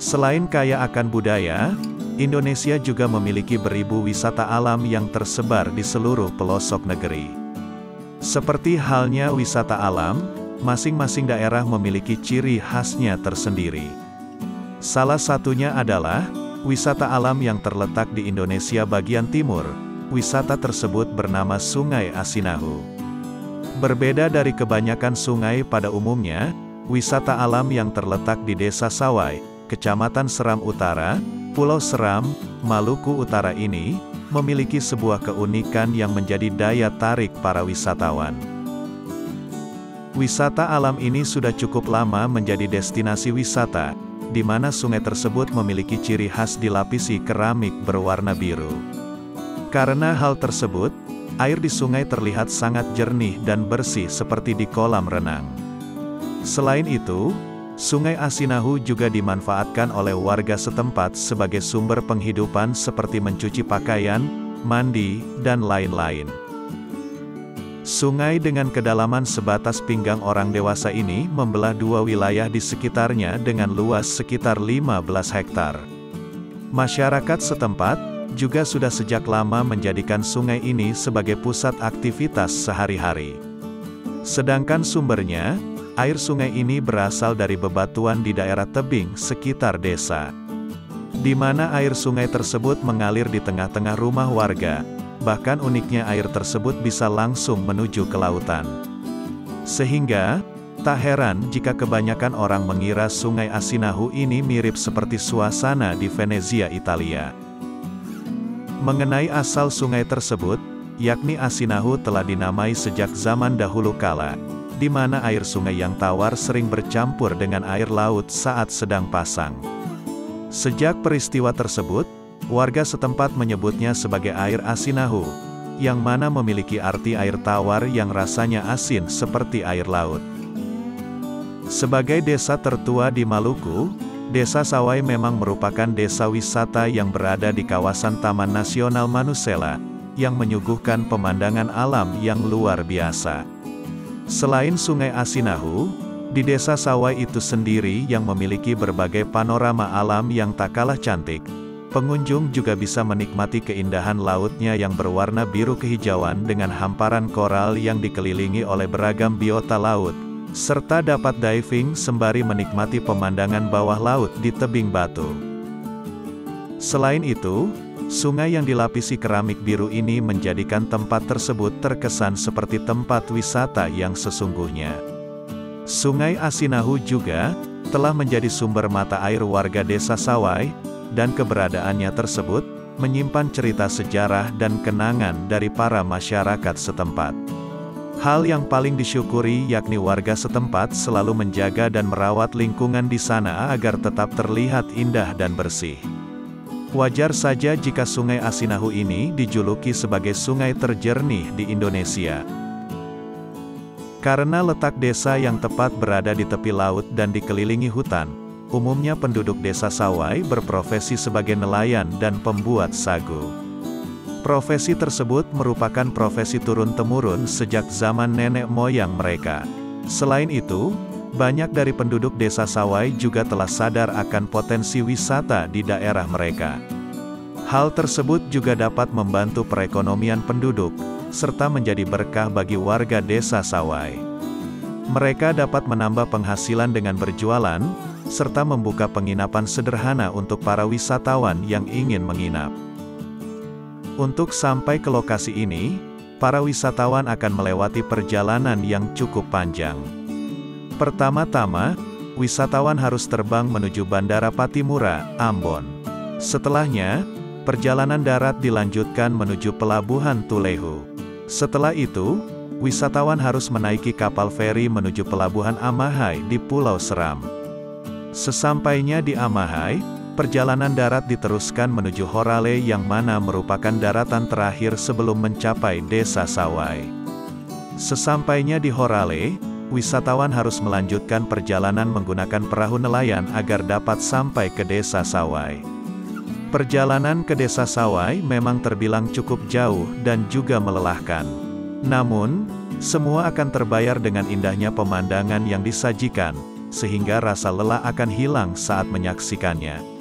Selain kaya akan budaya, Indonesia juga memiliki beribu wisata alam yang tersebar di seluruh pelosok negeri. Seperti halnya wisata alam, masing-masing daerah memiliki ciri khasnya tersendiri. Salah satunya adalah wisata alam yang terletak di Indonesia bagian timur. Wisata tersebut bernama Sungai Asinahu. Berbeda dari kebanyakan sungai pada umumnya, wisata alam yang terletak di Desa Sawai, Kecamatan Seram Utara, Pulau Seram, Maluku Utara ini, memiliki sebuah keunikan yang menjadi daya tarik para wisatawan. Wisata alam ini sudah cukup lama menjadi destinasi wisata, di mana sungai tersebut memiliki ciri khas dilapisi keramik berwarna biru. Karena hal tersebut, air di sungai terlihat sangat jernih dan bersih seperti di kolam renang. Selain itu, Sungai Asinahu juga dimanfaatkan oleh warga setempat sebagai sumber penghidupan seperti mencuci pakaian, mandi, dan lain-lain. Sungai dengan kedalaman sebatas pinggang orang dewasa ini membelah dua wilayah di sekitarnya dengan luas sekitar 15 hektar. Masyarakat setempat juga sudah sejak lama menjadikan sungai ini sebagai pusat aktivitas sehari-hari. Sedangkan sumbernya, air sungai ini berasal dari bebatuan di daerah tebing sekitar desa, di mana air sungai tersebut mengalir di tengah-tengah rumah warga. Bahkan uniknya air tersebut bisa langsung menuju ke lautan. Sehingga, tak heran jika kebanyakan orang mengira Sungai Asinahu ini mirip seperti suasana di Venezia, Italia. Mengenai asal sungai tersebut, yakni Asinahu telah dinamai sejak zaman dahulu kala, di mana air sungai yang tawar sering bercampur dengan air laut saat sedang pasang. Sejak peristiwa tersebut, warga setempat menyebutnya sebagai air Asinahu, yang mana memiliki arti air tawar yang rasanya asin seperti air laut. Sebagai desa tertua di Maluku, Desa Sawai memang merupakan desa wisata yang berada di kawasan Taman Nasional Manusela, yang menyuguhkan pemandangan alam yang luar biasa. Selain Sungai Asinahu, di Desa Sawai itu sendiri yang memiliki berbagai panorama alam yang tak kalah cantik, pengunjung juga bisa menikmati keindahan lautnya yang berwarna biru kehijauan dengan hamparan koral yang dikelilingi oleh beragam biota laut, serta dapat diving sembari menikmati pemandangan bawah laut di tebing batu. Selain itu, sungai yang dilapisi keramik biru ini menjadikan tempat tersebut terkesan seperti tempat wisata yang sesungguhnya. Sungai Asinahu juga telah menjadi sumber mata air warga Desa Sawai, dan keberadaannya tersebut menyimpan cerita sejarah dan kenangan dari para masyarakat setempat. Hal yang paling disyukuri yakni warga setempat selalu menjaga dan merawat lingkungan di sana agar tetap terlihat indah dan bersih. Wajar saja jika Sungai Asinahu ini dijuluki sebagai sungai terjernih di Indonesia. Karena letak desa yang tepat berada di tepi laut dan dikelilingi hutan, umumnya penduduk Desa Sawai berprofesi sebagai nelayan dan pembuat sagu. Profesi tersebut merupakan profesi turun-temurun sejak zaman nenek moyang mereka. Selain itu, banyak dari penduduk Desa Sawai juga telah sadar akan potensi wisata di daerah mereka. Hal tersebut juga dapat membantu perekonomian penduduk, serta menjadi berkah bagi warga Desa Sawai. Mereka dapat menambah penghasilan dengan berjualan, serta membuka penginapan sederhana untuk para wisatawan yang ingin menginap. Untuk sampai ke lokasi ini, para wisatawan akan melewati perjalanan yang cukup panjang. Pertama-tama, wisatawan harus terbang menuju Bandara Patimura, Ambon. Setelahnya, perjalanan darat dilanjutkan menuju Pelabuhan Tulehu. Setelah itu, wisatawan harus menaiki kapal feri menuju Pelabuhan Amahai di Pulau Seram. Sesampainya di Amahai, perjalanan darat diteruskan menuju Horale yang mana merupakan daratan terakhir sebelum mencapai Desa Sawai. Sesampainya di Horale, wisatawan harus melanjutkan perjalanan menggunakan perahu nelayan agar dapat sampai ke Desa Sawai. Perjalanan ke Desa Sawai memang terbilang cukup jauh dan juga melelahkan. Namun, semua akan terbayar dengan indahnya pemandangan yang disajikan, sehingga rasa lelah akan hilang saat menyaksikannya.